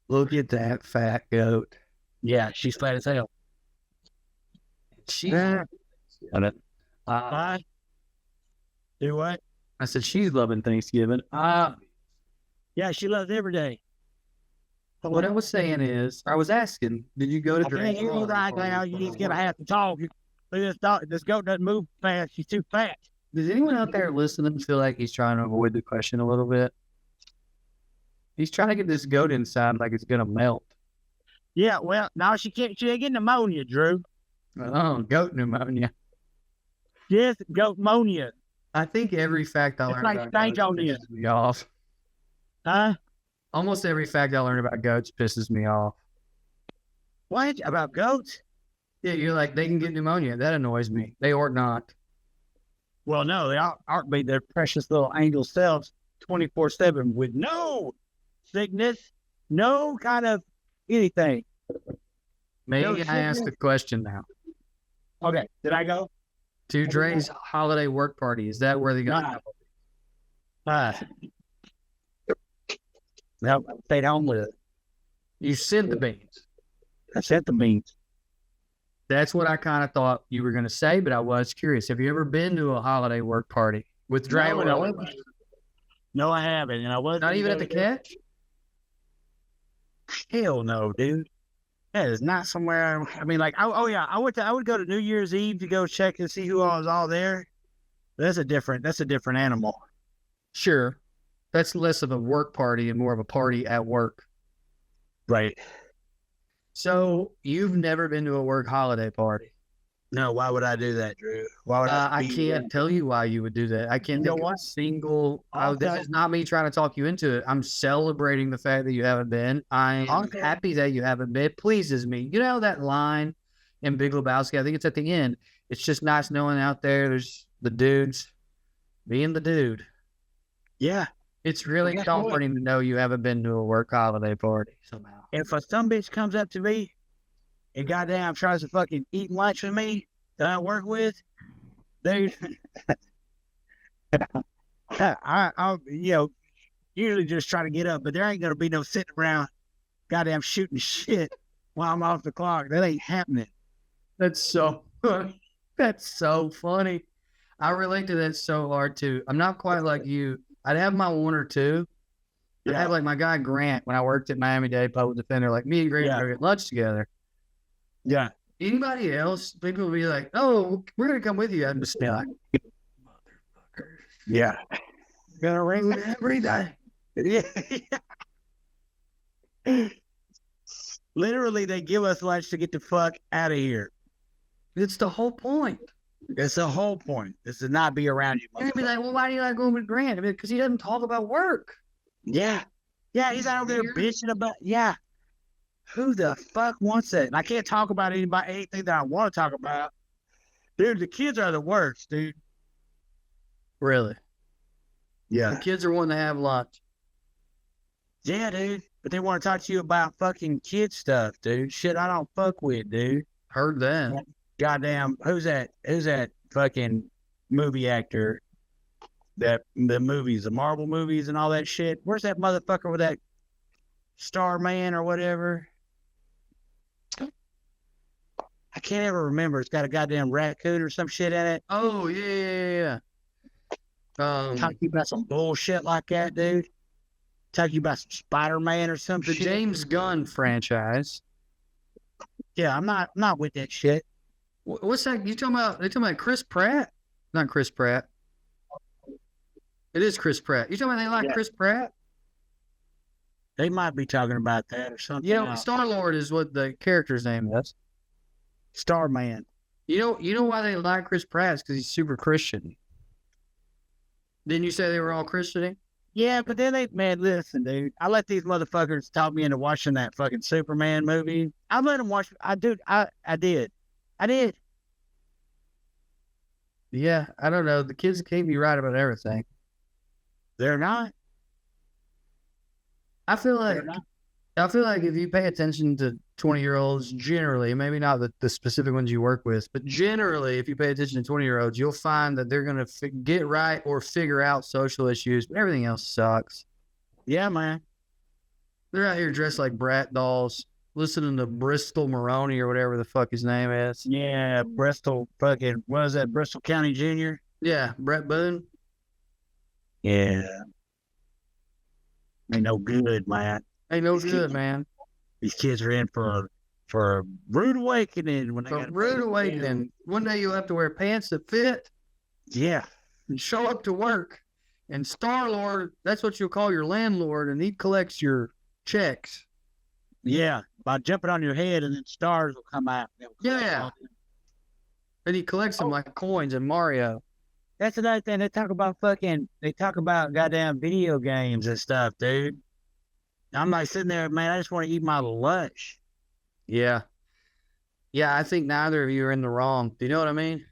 Look at that fat goat. Yeah, she's fat as hell. She's Do what? I said she's loving Thanksgiving. Yeah, she loves every day. What I was saying is, I was asking, did you go to drink? You just gonna have to talk. This goat doesn't move fast. She's too fat. Does anyone out there listening feel like he's trying to avoid the question a little bit? He's trying to get this goat inside like it's gonna melt. Yeah, well, no, she ain't getting pneumonia, Drew. Oh, goat pneumonia. Yes, goat pneumonia. I think every fact I It's learned like about strange goats on you. pisses me off. Huh? Almost every fact I learned about goats pisses me off. What? About goats? Yeah, you're like, they can get pneumonia. That annoys me. They ought not. Well, no, they aren't be their precious little angel selves 24/7 with no sickness, no kind of anything. Maybe No I ask sickness. a question now. Okay, did I go? To Dre's holiday work party, is that where they got? Nah. No, I stayed home with it. You sent the beans. I sent the beans. That's what I kind of thought you were going to say, but I was curious. Have you ever been to a holiday work party with Dre? No, I haven't, and I wasn't. Not even at the catch? Hell no, dude. That is not somewhere. I mean, like, oh yeah, I would go to New Year's Eve to go check and see who all was all there. That's a different animal. Sure. That's less of a work party and more of a party at work. Right. So you've never been to a work holiday party? No, why would I do that, Drew? Why would I can't tell you why you would do that. I can't think of a single. This is not me trying to talk you into it. I'm celebrating the fact that you haven't been. I'm happy that you haven't been. It pleases me. You know that line in Big Lebowski? I think it's at the end. It's just nice knowing out there there's the dudes being the dude. Yeah. It's really comforting to know you haven't been to a work holiday party somehow. If a some bitch comes up to me and goddamn tries to fucking eat lunch with me that I work with, dude, I'll usually just try to get up, but there ain't gonna be no sitting around goddamn shooting shit while I'm off the clock. That ain't happening. That's so funny. That's so funny. I relate to that so hard too. I'm not quite like you. I'd have my one or two. I'd have like my guy Grant when I worked at Miami-Dade Public Defender. Like me and Grant would get lunch together. Yeah. Anybody else, people would be like, "Oh, we're gonna come with you." I'd just be like, "Motherfucker." Yeah. Gonna ring every day. Yeah. Literally, they give us lunch to get the fuck out of here. It's the whole point. It's the whole point. Is to not be around you. You're gonna be like, "Well, why do you like going with Grant?" I mean, because he doesn't talk about work. Yeah. Yeah, he's out over there bitching about, yeah. Who the fuck wants that? And I can't talk about anything that I want to talk about. Dude, the kids are the worst, dude. Really? Yeah. The kids are wanting to have lunch. Yeah, dude. But they want to talk to you about fucking kid stuff, dude. Shit I don't fuck with, dude. Heard that. Goddamn, who's that fucking movie actor that the movies, the Marvel movies and all that shit? Where's that motherfucker with that Starman or whatever? I can't ever remember. It's got a goddamn raccoon or some shit in it. Oh, yeah. Talk to you about some bullshit like that, dude. Talk to you about some Spider-Man or some the shit. James Gunn franchise. Yeah, I'm not with that shit. What's that? You talking about? They talking about Chris Pratt? Not Chris Pratt. It is Chris Pratt. You talking about they like Chris Pratt? They might be talking about that or something. You know, Star-Lord is what the character's name is. Starman. You know why they like Chris Pratt? It's because he's super Christian. Didn't you say they were all Christian? Yeah, but then listen, dude. I let these motherfuckers talk me into watching that fucking Superman movie. I let them watch. I did. Yeah, I don't know. The kids can't be right about everything. They're not. I feel like if you pay attention to 20-year-olds generally, maybe not the specific ones you work with, but generally, if you pay attention to 20-year-olds, you'll find that they're going to get right or figure out social issues, but everything else sucks. Yeah, man. They're out here dressed like brat dolls, listening to Bristol Maroney or whatever the fuck his name is. Yeah, Bristol fucking, what is that, Bristol County Jr.? Yeah, Brett Boone. Yeah. Ain't no good, man. Ain't no good, man. These kids are in for a rude awakening. Rude awakening. One day you'll have to wear pants that fit. Yeah. And show up to work. And Star-Lord, that's what you'll call your landlord, and he collects your checks. Yeah. By jumping on your head, and then stars will come out. Yeah. And he collects them like coins in Mario. That's another thing. They talk about goddamn video games and stuff, dude. I'm like sitting there, man, I just want to eat my lunch. Yeah. Yeah, I think neither of you are in the wrong. Do you know what I mean?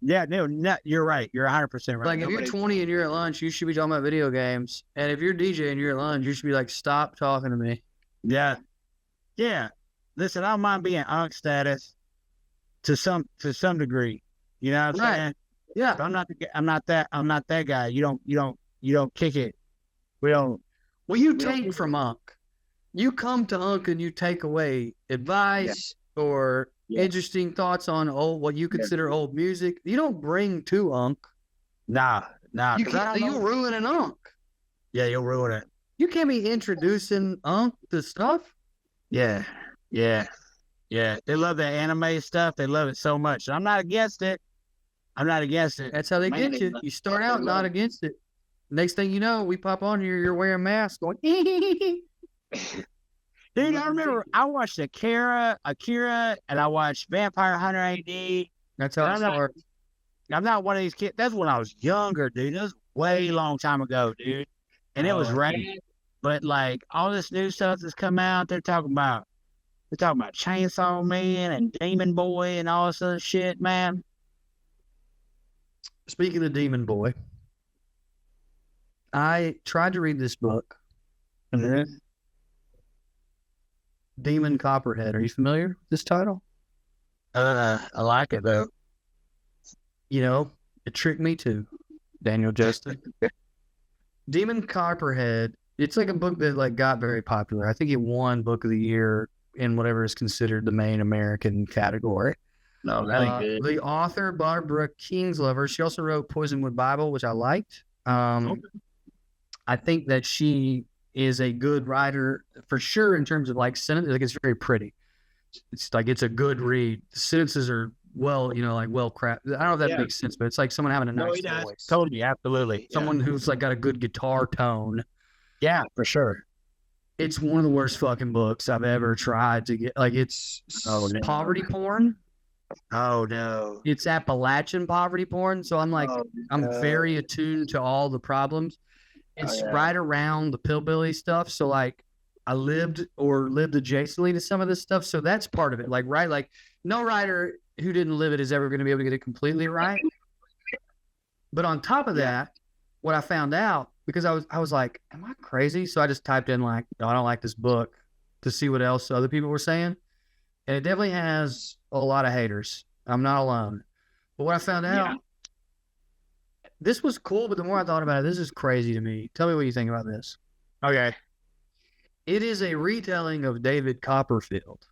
Yeah, no, you're right. You're 100% right. Like, if you're 20 and you're at lunch, you should be talking about video games. And if you're DJ and you're at lunch, you should be like, stop talking to me. Yeah. Yeah. Listen, I don't mind being unk status to some degree. You know what I'm saying? Yeah. But I'm not that guy. You don't kick it. We don't. Well, you take from Unc. You come to Unc and you take away advice or interesting thoughts on what you consider old music. You don't bring to Unc. Nah. You'll ruin an Unc. Yeah, you'll ruin it. You can't be introducing Unc to stuff. Yeah. They love that anime stuff. They love it so much. I'm not against it. That's how they get you. You start out not against it. Next thing you know, we pop on here, you're wearing masks going, Dude, I remember I watched Akira, and I watched Vampire Hunter AD. That's how it starts. I'm not one of these kids. That's when I was younger, dude. That was way long time ago, dude. And it was raining. But like all this new stuff that's come out, they're talking about Chainsaw Man and Demon Boy and all this other shit, man. Speaking of Demon Boy, I tried to read this book. Mm-hmm. Demon Copperhead. Are you familiar with this title? I like it though. You know, it tricked me too, Daniel Justin. Demon Copperhead. It's like a book that like got very popular. I think it won Book of the Year in whatever is considered the main American category. No, that ain't good. The author, Barbara Kingslover, she also wrote Poisonwood Bible, which I liked. I think that she is a good writer for sure in terms of like sentences. Like, it's very pretty. It's like, it's a good read. The sentences are well crafted. I don't know if that makes sense, but it's like someone having a nice voice. Totally, absolutely. Someone who's like got a good guitar tone. Yeah, for sure. It's one of the worst fucking books I've ever tried to get. Like, it's poverty porn. Oh no. It's Appalachian poverty porn. So I'm like, I'm very attuned to all the problems. It's right around the pillbilly stuff. So like, I lived adjacently to some of this stuff. So that's part of it. Like, right. Like, no writer who didn't live it is ever going to be able to get it completely right. But on top of that, what I found out, because I was like, am I crazy? So I just typed in like, no, I don't like this book, to see what else other people were saying. And it definitely has a lot of haters. I'm not alone. But what I found out, this was cool, but the more I thought about it, this is crazy to me. Tell me what you think about this. Okay. It is a retelling of David Copperfield.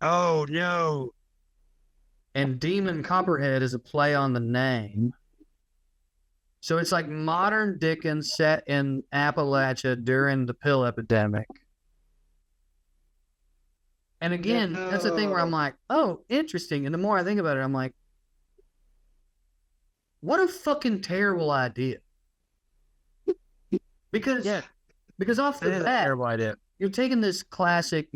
Oh no. And Demon Copperhead is a play on the name. So it's like modern Dickens set in Appalachia during the pill epidemic. And again, that's the thing where I'm like, oh, interesting. And the more I think about it, I'm like, what a fucking terrible idea. Because off the bat, terrible idea. You're taking this classic,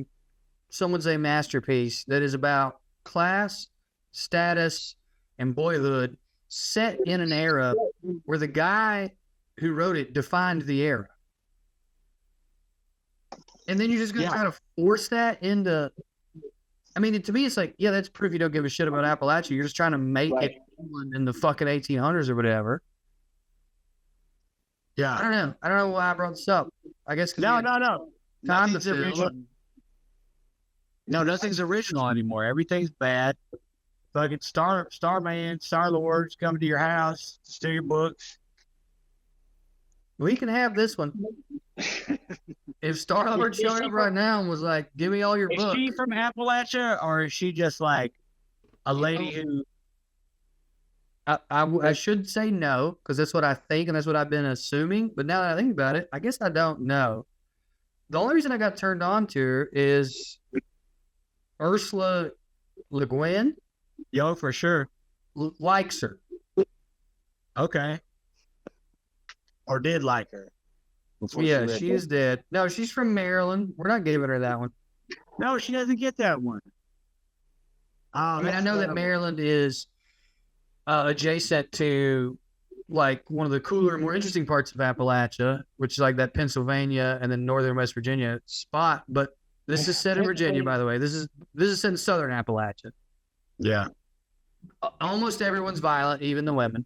some would say masterpiece, that is about class, status, and boyhood, set in an era where the guy who wrote it defined the era. And then you're just going to try to force that into... I mean, to me, it's like, yeah, that's proof you don't give a shit about Appalachia. You're just trying to make it in the fucking 1800s or whatever. Yeah. I don't know why I brought this up. I guess... No. Time nothing's original. No, nothing's original anymore. Everything's bad. Fucking Starman, Star-Lord's coming to your house, steal your books. We can have this one. If Star-Lord showed up right now and was like, give me all your books. Is she from Appalachia, or is she just like a lady who... I should say no, because that's what I think, and that's what I've been assuming. But now that I think about it, I guess I don't know. The only reason I got turned on to her is Ursula Le Guin. Yo, for sure. Likes her. Okay. Or did like her. Yeah, she is dead. No, she's from Maryland. We're not giving her that one. No, she doesn't get that one. I mean, I know that Maryland is adjacent to like one of the cooler, more interesting parts of Appalachia, which is like that Pennsylvania and then northern West Virginia spot. But this is set in Virginia, by the way. This is set in southern Appalachia. Yeah. Almost everyone's violent, even the women.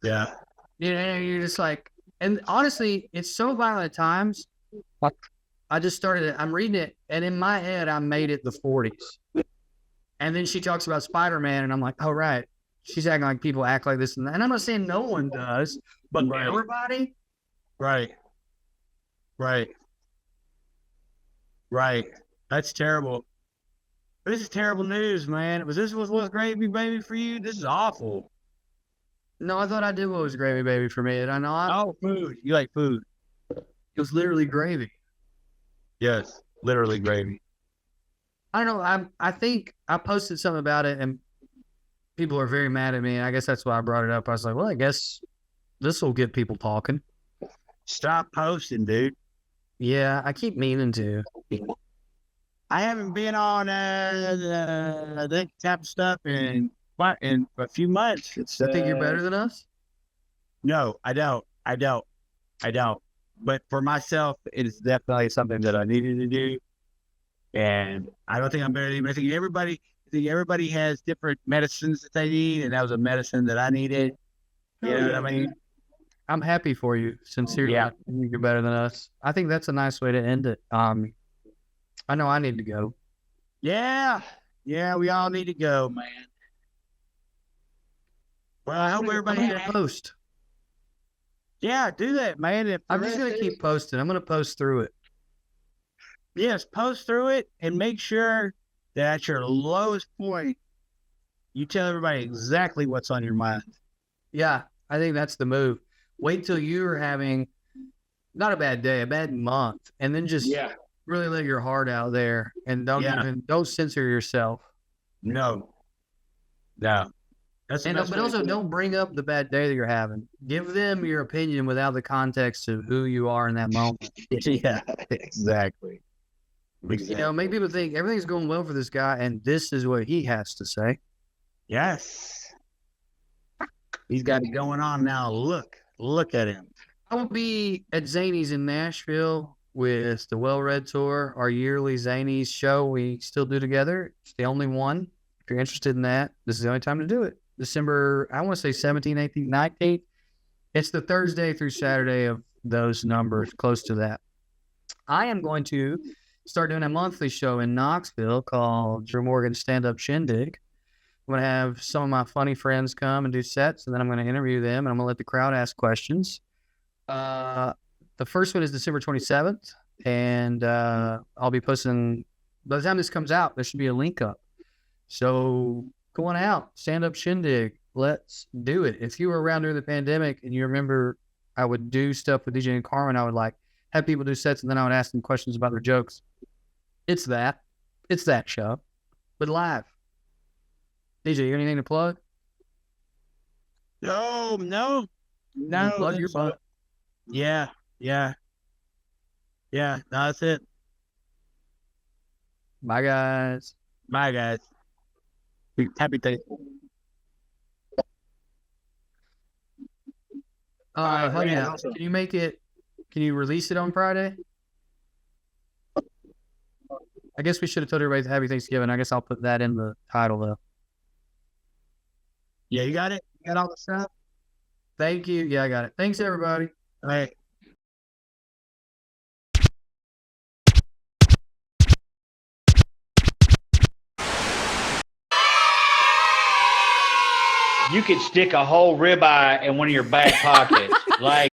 Yeah. You know, you're just like, and honestly, it's so violent at times. I just started it. I'm reading it, and in my head, I made it the 40s. And then she talks about Spider-Man, and I'm like, oh, right. She's acting like people act like this and that. And I'm not saying no one does, but everybody. Right. Right. Right. That's terrible. This is terrible news, man. This was what's gravy, baby, for you? This is awful. No, I thought I did what was gravy, baby, for me. Did I not? Oh, food. You like food. It was literally gravy. Yes, literally gravy. I don't know. I think I posted something about it, and people are very mad at me. And I guess that's why I brought it up. I was like, well, I guess this will get people talking. Stop posting, dude. Yeah, I keep meaning to. I haven't been on that type of stuff in a few months. It's, I think you're better than us. No, I don't. But for myself, it is definitely something that I needed to do. And I don't think I'm better than anybody. I think everybody has different medicines that they need, and that was a medicine that I needed. You know what I mean? I'm happy for you. Sincerely, Yeah. I think you're better than us. I think that's a nice way to end it. I know I need to go. Yeah. Yeah, we all need to go, man. Well, I hope everybody I'm gonna post. Yeah, do that, man. I'm just gonna keep posting. I'm gonna post through it. Yes, post through it and make sure that at your lowest point, you tell everybody exactly what's on your mind. Yeah, I think that's the move. Wait till you're having not a bad day, a bad month, and then just really let your heart out there, and don't censor yourself. No. That's the best But way also to do it. don't bring up the bad day that you're having. Give them your opinion without the context of who you are in that moment. Yeah, exactly. You know, make people think everything's going well for this guy, and this is what he has to say. Yes. He's got it going on now. Look at him. I will be at Zany's in Nashville with the Well Read Tour, our yearly Zany's show we still do together. It's the only one. If you're interested in that, this is the only time to do it. December, I want to say 17th, 18th, 19th. It's the Thursday through Saturday of those numbers, close to that. I am going to start doing a monthly show in Knoxville called Drew Morgan Stand-Up Shindig. I'm going to have some of my funny friends come and do sets, and then I'm going to interview them, and I'm going to let the crowd ask questions. The first one is December 27th, and I'll be posting, by the time this comes out, there should be a link up. So go on out, stand-up shindig. Let's do it. If you were around during the pandemic and you remember I would do stuff with DJ and Carmen, I would like have people do sets, and then I would ask them questions about their jokes. It's that show, but live. DJ, you got anything to plug? No. Plug your butt. Yeah. No, that's it. Bye, guys. Bye, guys. Happy Thanksgiving. Hell yeah. Can you make it? Can you release it on Friday? I guess we should have told everybody Happy Thanksgiving. I guess I'll put that in the title though. Yeah, you got it? You got all the stuff? Thank you. Yeah, I got it. Thanks, everybody. All right. You could stick a whole ribeye in one of your back pockets. Like,